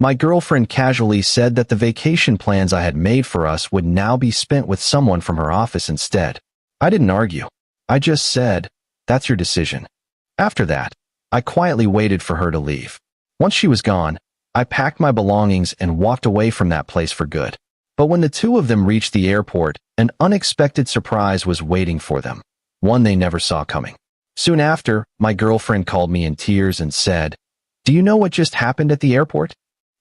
My girlfriend casually said that the vacation plans I had made for us would now be spent with someone from her office instead. I didn't argue. I just said, "That's your decision." After that, I quietly waited for her to leave. Once she was gone, I packed my belongings and walked away from that place for good. But when the two of them reached the airport, an unexpected surprise was waiting for them, one they never saw coming. Soon after, my girlfriend called me in tears and said, "Do you know what just happened at the airport?"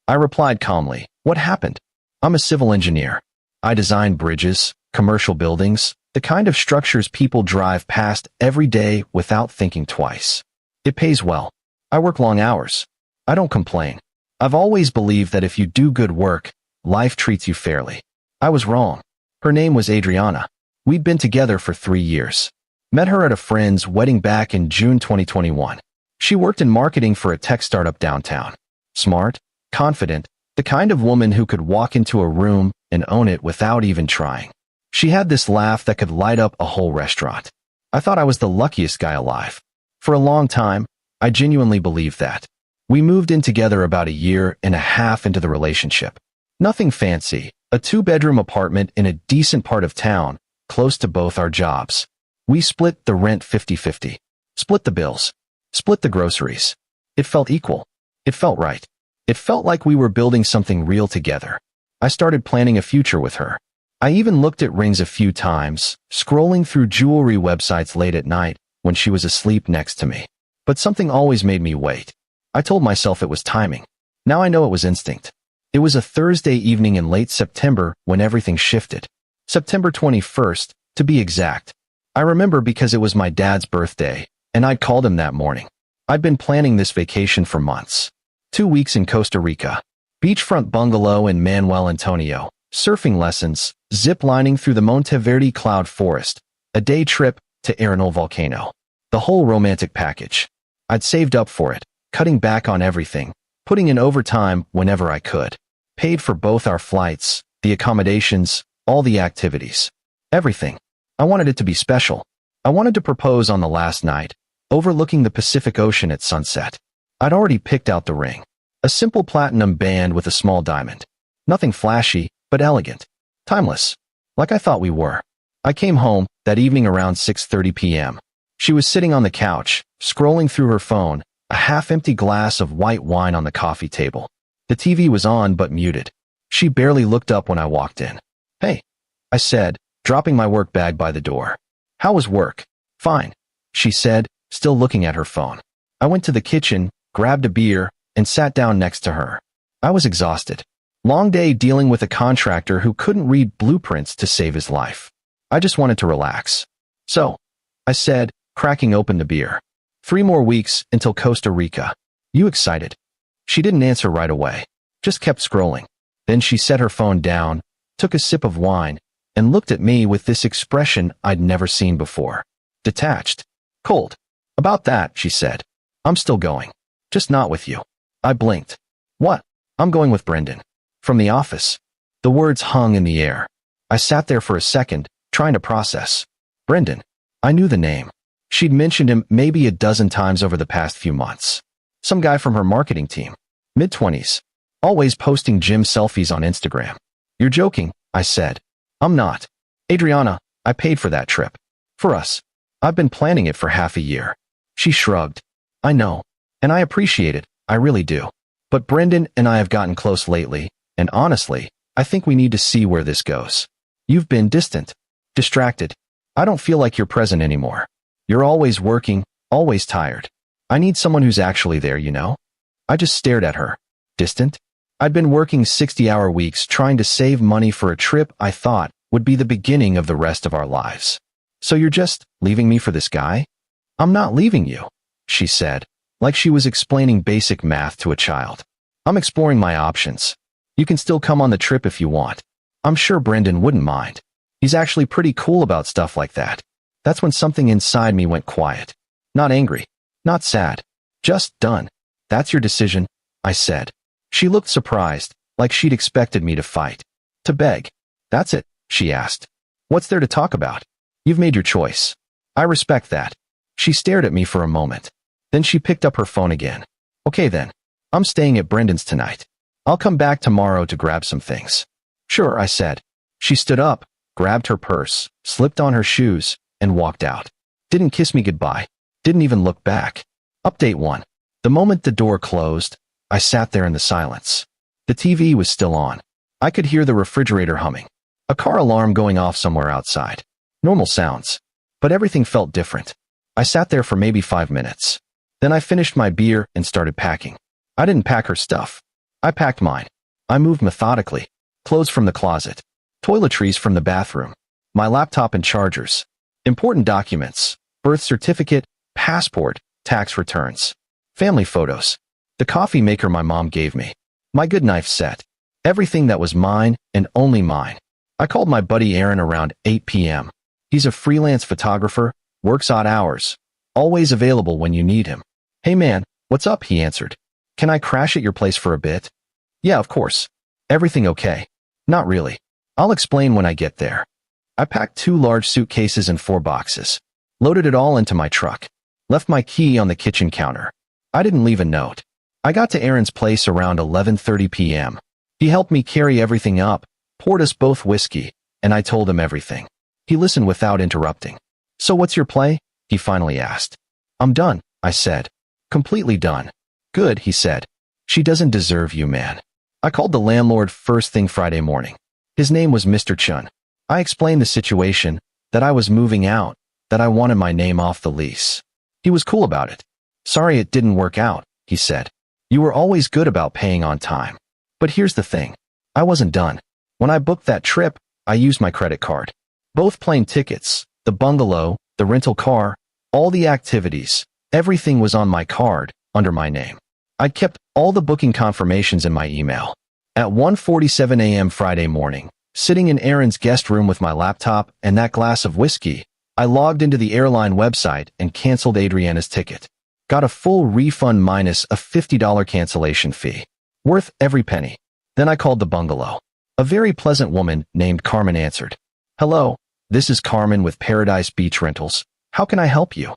I replied calmly, "What happened?" "I'm a civil engineer. I design bridges, commercial buildings, the kind of structures people drive past every day without thinking twice. It pays well. I work long hours. I don't complain. I've always believed that if you do good work, life treats you fairly." I was wrong. Her name was Adriana. We'd been together for 3 years. Met her at a friend's wedding back in June 2021. She worked in marketing for a tech startup downtown. Smart, confident, the kind of woman who could walk into a room and own it without even trying. She had this laugh that could light up a whole restaurant. I thought I was the luckiest guy alive. For a long time, I genuinely believed that. We moved in together about a year and a half into the relationship. Nothing fancy, a 2-bedroom apartment in a decent part of town, close to both our jobs. We split the rent 50-50. Split the bills. Split the groceries. It felt equal. It felt right. It felt like we were building something real together. I started planning a future with her. I even looked at rings a few times, scrolling through jewelry websites late at night when she was asleep next to me. But something always made me wait. I told myself it was timing. Now I know it was instinct. It was a Thursday evening in late September when everything shifted. September 21st, to be exact. I remember because it was my dad's birthday, and I'd called him that morning. I'd been planning this vacation for months. 2 weeks in Costa Rica. Beachfront bungalow in Manuel Antonio. Surfing lessons, zip-lining through the Monteverde cloud forest. A day trip to Arenal volcano. The whole romantic package. I'd saved up for it, cutting back on everything, putting in overtime whenever I could. Paid for both our flights, the accommodations, all the activities. Everything. I wanted it to be special. I wanted to propose on the last night, overlooking the Pacific Ocean at sunset. I'd already picked out the ring. A simple platinum band with a small diamond. Nothing flashy, but elegant. Timeless. Like I thought we were. I came home that evening around 6:30 p.m. She was sitting on the couch, scrolling through her phone, a half-empty glass of white wine on the coffee table. The TV was on but muted. She barely looked up when I walked in. "Hey," I said, dropping my work bag by the door. "How was work?" "Fine," she said, still looking at her phone. I went to the kitchen, grabbed a beer, and sat down next to her. I was exhausted. Long day dealing with a contractor who couldn't read blueprints to save his life. I just wanted to relax. "So," I said, cracking open the beer. 3 more weeks until Costa Rica. You excited?" She didn't answer right away, just kept scrolling. Then she set her phone down, took a sip of wine, and looked at me with this expression I'd never seen before. Detached. Cold. "About that," she said. "I'm still going. Just not with you." I blinked. "What?" "I'm going with Brendan. From the office." The words hung in the air. I sat there for a second, trying to process. Brendan. I knew the name. She'd mentioned him maybe a dozen times over the past few months. Some guy from her marketing team. Mid-20s. Always posting gym selfies on Instagram. "You're joking," I said. "I'm not. Adriana, I paid for that trip. For us. I've been planning it for half a year." She shrugged. "I know. And I appreciate it, I really do. But Brendan and I have gotten close lately, and honestly, I think we need to see where this goes. You've been distant. Distracted. I don't feel like you're present anymore. You're always working, always tired. I need someone who's actually there, you know?" I just stared at her. Distant? I'd been working 60-hour weeks trying to save money for a trip I thought would be the beginning of the rest of our lives. "So you're just leaving me for this guy?" "I'm not leaving you," she said, like she was explaining basic math to a child. "I'm exploring my options. You can still come on the trip if you want. I'm sure Brendan wouldn't mind. He's actually pretty cool about stuff like that." That's when something inside me went quiet. Not angry. Not sad. Just done. "That's your decision," I said. She looked surprised, like she'd expected me to fight. To beg. "That's it?" she asked. "What's there to talk about? You've made your choice. I respect that." She stared at me for a moment. Then she picked up her phone again. "Okay then. I'm staying at Brendan's tonight. I'll come back tomorrow to grab some things. Sure, I said. She stood up, grabbed her purse, slipped on her shoes, and walked out. Didn't kiss me goodbye. Didn't even look back. Update 1. The moment the door closed, I sat there in the silence. The TV was still on. I could hear the refrigerator humming. A car alarm going off somewhere outside. Normal sounds. But everything felt different. I sat there for maybe 5 minutes. Then I finished my beer and started packing. I didn't pack her stuff. I packed mine. I moved methodically. Clothes from the closet. Toiletries from the bathroom. My laptop and chargers. Important documents. Birth certificate, passport, tax returns. Family photos. The coffee maker my mom gave me. My good knife set. Everything that was mine and only mine. I called my buddy Aaron around 8 p.m. He's a freelance photographer, works odd hours, always available when you need him. Hey man, what's up? He answered. Can I crash at your place for a bit? Yeah, of course. Everything okay? Not really. I'll explain when I get there. I packed 2 large suitcases and 4 boxes. Loaded it all into my truck. Left my key on the kitchen counter. I didn't leave a note. I got to Aaron's place around 11:30 p.m. He helped me carry everything up, poured us both whiskey, and I told him everything. He listened without interrupting. So what's your play? He finally asked. I'm done, I said. Completely done. Good, he said. She doesn't deserve you, man. I called the landlord first thing Friday morning. His name was Mr. Chun. I explained the situation, that I was moving out, that I wanted my name off the lease. He was cool about it. Sorry it didn't work out, he said. You were always good about paying on time. But here's the thing. I wasn't done. When I booked that trip, I used my credit card. Both plane tickets, the bungalow, the rental car, all the activities, everything was on my card, under my name. I'd kept all the booking confirmations in my email. At 1:47 a.m. Friday morning, sitting in Aaron's guest room with my laptop and that glass of whiskey, I logged into the airline website and canceled Adriana's ticket. Got a full refund minus a $50 cancellation fee. Worth every penny. Then I called the bungalow. A very pleasant woman named Carmen answered. Hello, this is Carmen with Paradise Beach Rentals. How can I help you?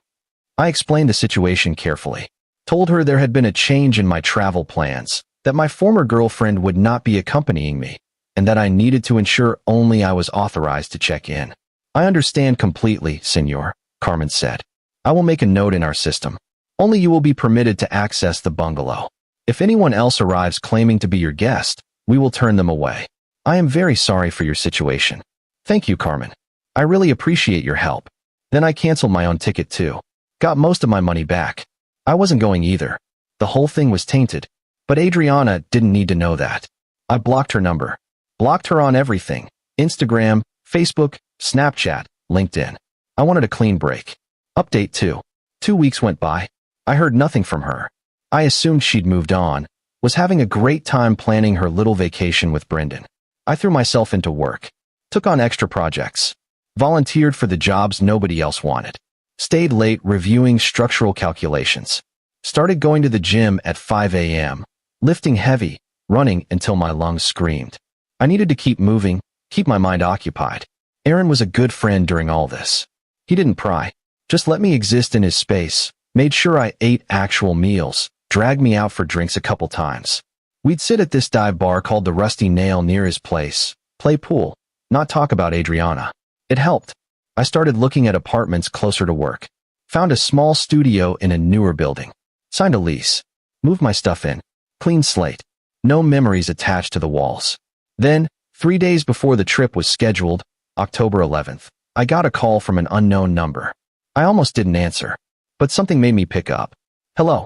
I explained the situation carefully. Told her there had been a change in my travel plans, that my former girlfriend would not be accompanying me, and that I needed to ensure only I was authorized to check in. I understand completely, senor, Carmen said. I will make a note in our system. Only you will be permitted to access the bungalow. If anyone else arrives claiming to be your guest, we will turn them away. I am very sorry for your situation. Thank you, Carmen. I really appreciate your help. Then I canceled my own ticket too. Got most of my money back. I wasn't going either. The whole thing was tainted. But Adriana didn't need to know that. I blocked her number. Blocked her on everything. Instagram, Facebook, Snapchat, LinkedIn. I wanted a clean break. Update 2. 2 weeks went by. I heard nothing from her. I assumed she'd moved on, was having a great time planning her little vacation with Brendan. I threw myself into work. Took on extra projects. Volunteered for the jobs nobody else wanted. Stayed late reviewing structural calculations. Started going to the gym at 5 a.m., lifting heavy, running until my lungs screamed. I needed to keep moving, keep my mind occupied. Aaron was a good friend during all this. He didn't pry. Just let me exist in his space, made sure I ate actual meals, dragged me out for drinks a couple times. We'd sit at this dive bar called the Rusty Nail near his place, play pool, not talk about Adriana. It helped. I started looking at apartments closer to work. Found a small studio in a newer building. Signed a lease. Moved my stuff in. Clean slate. No memories attached to the walls. Then, 3 days before the trip was scheduled, October 11th, I got a call from an unknown number. I almost didn't answer, but something made me pick up. Hello.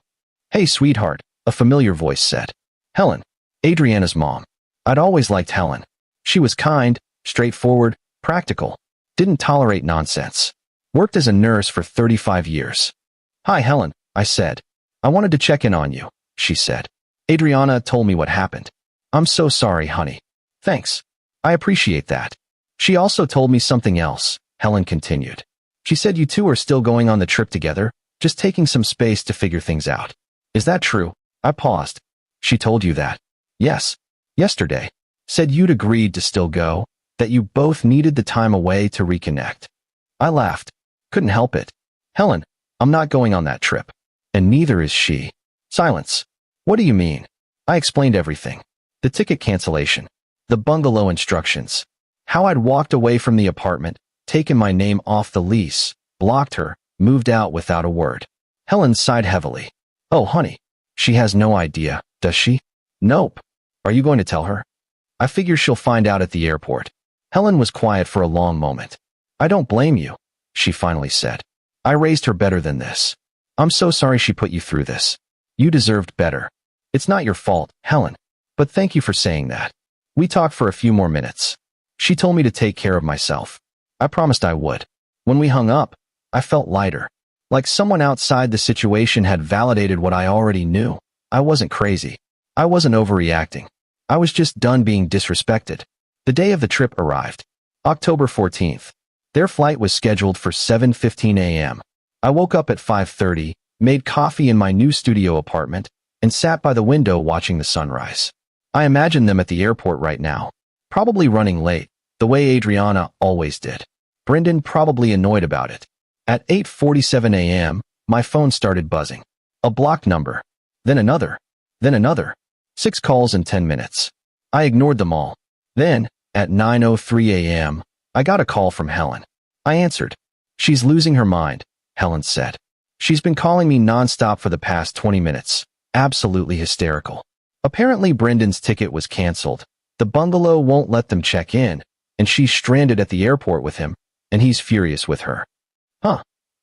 Hey, sweetheart, a familiar voice said. Helen, Adriana's mom. I'd always liked Helen. She was kind, straightforward, practical. Didn't tolerate nonsense. Worked as a nurse for 35 years. Hi, Helen, I said. I wanted to check in on you, she said. Adriana told me what happened. I'm so sorry, honey. Thanks. I appreciate that. She also told me something else, Helen continued. She said you two are still going on the trip together, just taking some space to figure things out. Is that true? I paused. She told you that? Yes. Yesterday. Said you'd agreed to still go, that you both needed the time away to reconnect. I laughed. Couldn't help it. Helen, I'm not going on that trip. And neither is she. Silence. What do you mean? I explained everything. The ticket cancellation. The bungalow instructions. How I'd walked away from the apartment, taken my name off the lease, blocked her, moved out without a word. Helen sighed heavily. Oh, honey. She has no idea, does she? Nope. Are you going to tell her? I figure she'll find out at the airport. Helen was quiet for a long moment. I don't blame you, she finally said. I raised her better than this. I'm so sorry she put you through this. You deserved better. It's not your fault, Helen. But thank you for saying that. We talked for a few more minutes. She told me to take care of myself. I promised I would. When we hung up, I felt lighter. Like someone outside the situation had validated what I already knew. I wasn't crazy. I wasn't overreacting. I was just done being disrespected. The day of the trip arrived. October 14th. Their flight was scheduled for 7:15 a.m. I woke up at 5:30, made coffee in my new studio apartment, and sat by the window watching the sunrise. I imagine them at the airport right now, probably running late, the way Adriana always did. Brendan probably annoyed about it. At 8:47 a.m., my phone started buzzing. A blocked number. Then another. Then another. 6 calls in 10 minutes. I ignored them all. Then, at 9:03 a.m., I got a call from Helen. I answered. She's losing her mind, Helen said. She's been calling me nonstop for the past 20 minutes. Absolutely hysterical. Apparently Brendan's ticket was canceled. The bungalow won't let them check in, and she's stranded at the airport with him, and he's furious with her. Huh,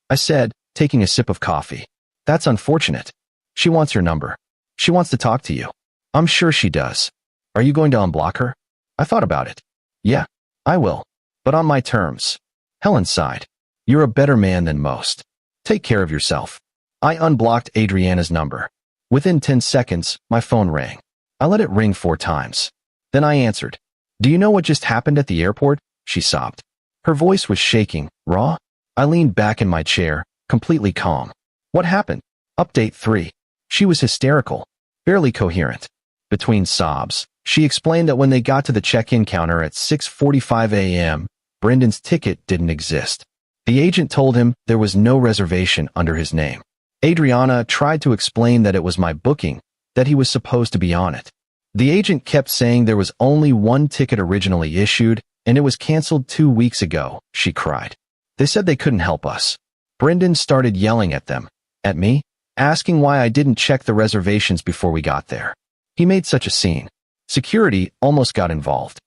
I said, taking a sip of coffee. That's unfortunate. She wants your number. She wants to talk to you. I'm sure she does. Are you going to unblock her? I thought about it. Yeah, I will. But on my terms. Helen sighed. You're a better man than most. Take care of yourself. I unblocked Adriana's number. Within 10 seconds, my phone rang. I let it ring 4 times. Then I answered. Do you know what just happened at the airport? She sobbed. Her voice was shaking, raw. I leaned back in my chair, completely calm. What happened? Update 3. She was hysterical, barely coherent. Between sobs, she explained that when they got to the check-in counter at 6:45 a.m., Brendan's ticket didn't exist. The agent told him there was no reservation under his name. Adriana tried to explain that it was my booking, that he was supposed to be on it. The agent kept saying there was only one ticket originally issued, and it was canceled 2 weeks ago, she cried. They said they couldn't help us. Brendan started yelling at them, at me, asking why I didn't check the reservations before we got there. He made such a scene. Security almost got involved.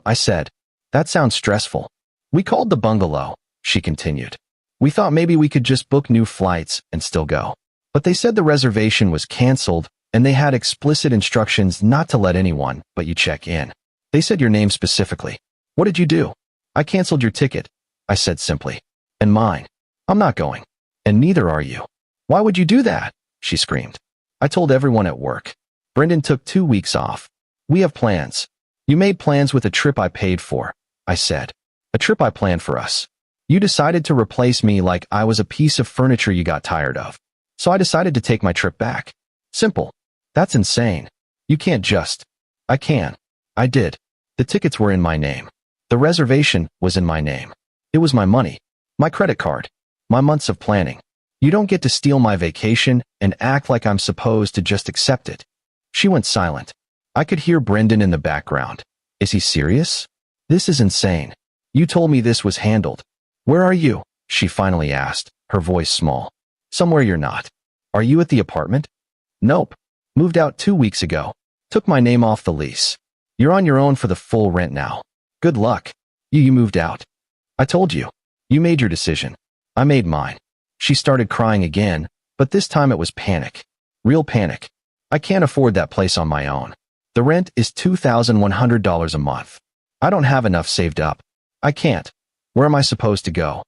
I said. That sounds stressful. We called the bungalow, she continued. We thought maybe we could just book new flights and still go. But they said the reservation was canceled, and they had explicit instructions not to let anyone but you check in. They said your name specifically. What did you do? I canceled your ticket, I said simply. And mine. I'm not going. And neither are you. Why would you do that? She screamed. I told everyone at work. Brendan took 2 weeks off. We have plans. You made plans with a trip I paid for, I said. A trip I planned for us. You decided to replace me like I was a piece of furniture you got tired of. So I decided to take my trip back. Simple. That's insane. You can't just. I can. I did. The tickets were in my name. The reservation was in my name. It was my money. My credit card. My months of planning. You don't get to steal my vacation and act like I'm supposed to just accept it. She went silent. I could hear Brendan in the background. Is he serious? This is insane. You told me this was handled. Where are you? She finally asked, her voice small. Somewhere you're not. Are you at the apartment? Nope. Moved out 2 weeks ago. Took my name off the lease. You're on your own for the full rent now. Good luck. You moved out. I told you. You made your decision. I made mine. She started crying again, but this time it was panic. Real panic. I can't afford that place on my own. The rent is $2,100 a month. I don't have enough saved up. I can't. Where am I supposed to go?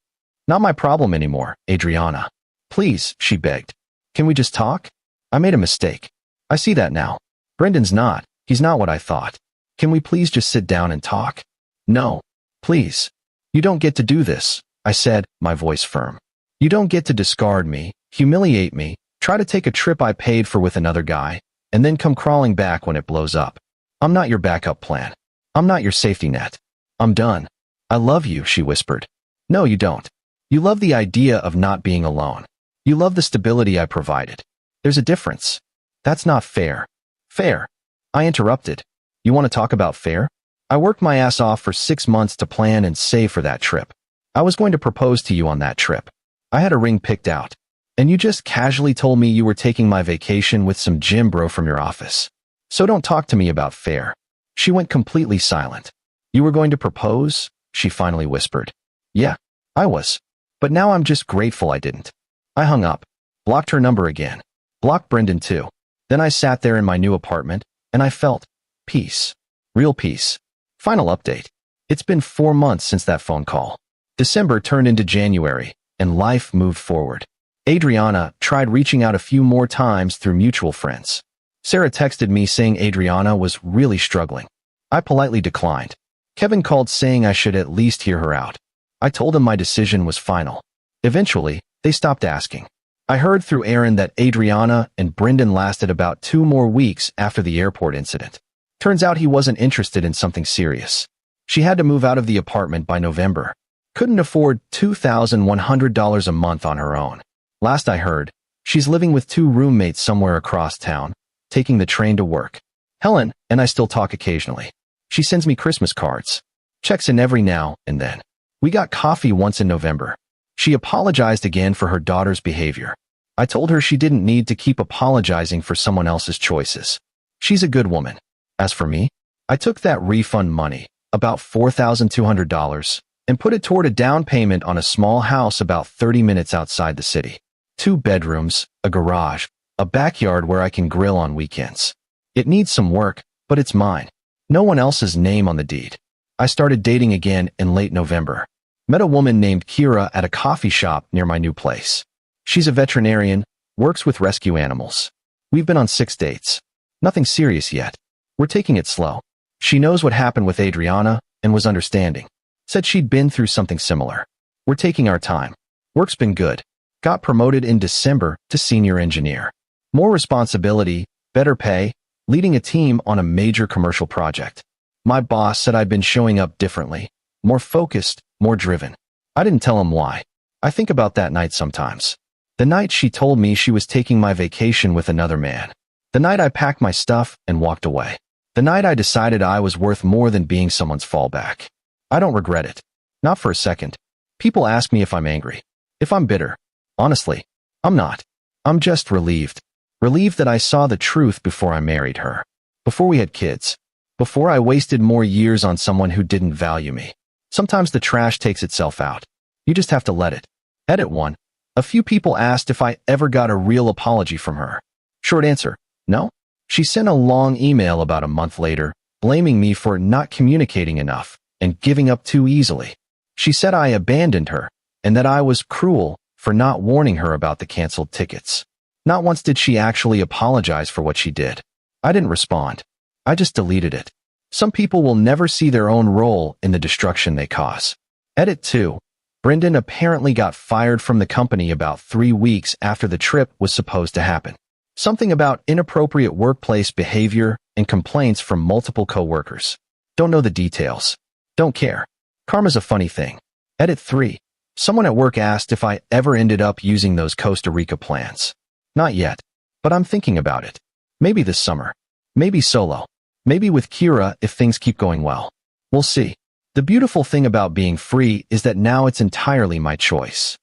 Not my problem anymore, Adriana. Please, she begged. Can we just talk? I made a mistake. I see that now. Brendan's not. He's not what I thought. Can we please just sit down and talk? No. Please. You don't get to do this, I said, my voice firm. You don't get to discard me, humiliate me, try to take a trip I paid for with another guy, and then come crawling back when it blows up. I'm not your backup plan. I'm not your safety net. I'm done. I love you, she whispered. No, you don't. You love the idea of not being alone. You love the stability I provided. There's a difference. That's not fair. Fair. I interrupted. You want to talk about fair? I worked my ass off for 6 months to plan and save for that trip. I was going to propose to you on that trip. I had a ring picked out. And you just casually told me you were taking my vacation with some gym bro from your office. So don't talk to me about fair. She went completely silent. You were going to propose? She finally whispered. Yeah, I was. But now I'm just grateful I didn't. I hung up, blocked her number again, blocked Brendan too. Then I sat there in my new apartment, and I felt peace. Real peace. Final update. It's been 4 months since that phone call. December turned into January, and life moved forward. Adriana tried reaching out a few more times through mutual friends. Sarah texted me saying Adriana was really struggling. I politely declined. Kevin called saying I should at least hear her out. I told him my decision was final. Eventually, they stopped asking. I heard through Aaron that Adriana and Brendan lasted about 2 more weeks after the airport incident. Turns out he wasn't interested in something serious. She had to move out of the apartment by November. Couldn't afford $2,100 a month on her own. Last I heard, she's living with 2 roommates somewhere across town, taking the train to work. Helen and I still talk occasionally. She sends me Christmas cards. Checks in every now and then. We got coffee once in November. She apologized again for her daughter's behavior. I told her she didn't need to keep apologizing for someone else's choices. She's a good woman. As for me, I took that refund money, about $4,200, and put it toward a down payment on a small house about 30 minutes outside the city. 2 bedrooms, a garage, a backyard where I can grill on weekends. It needs some work, but it's mine. No one else's name on the deed. I started dating again in late November. Met a woman named Kira at a coffee shop near my new place. She's a veterinarian, works with rescue animals. We've been on 6 dates. Nothing serious yet. We're taking it slow. She knows what happened with Adriana and was understanding. Said she'd been through something similar. We're taking our time. Work's been good. Got promoted in December to senior engineer. More responsibility, better pay, leading a team on a major commercial project. My boss said I'd been showing up differently, more focused, more driven. I didn't tell him why. I think about that night sometimes. The night she told me she was taking my vacation with another man. The night I packed my stuff and walked away. The night I decided I was worth more than being someone's fallback. I don't regret it. Not for a second. People ask me if I'm angry, if I'm bitter. Honestly, I'm not. I'm just relieved. Relieved that I saw the truth before I married her. Before we had kids. Before I wasted more years on someone who didn't value me. Sometimes the trash takes itself out. You just have to let it. Edit 1. A few people asked if I ever got a real apology from her. Short answer, no. She sent a long email about a month later, blaming me for not communicating enough and giving up too easily. She said I abandoned her and that I was cruel for not warning her about the canceled tickets. Not once did she actually apologize for what she did. I didn't respond. I just deleted it. Some people will never see their own role in the destruction they cause. Edit 2. Brendan apparently got fired from the company about 3 weeks after the trip was supposed to happen. Something about inappropriate workplace behavior and complaints from multiple coworkers. Don't know the details. Don't care. Karma's a funny thing. Edit 3. Someone at work asked if I ever ended up using those Costa Rica plans. Not yet, but I'm thinking about it. Maybe this summer. Maybe solo. Maybe with Kira if things keep going well. We'll see. The beautiful thing about being free is that now it's entirely my choice.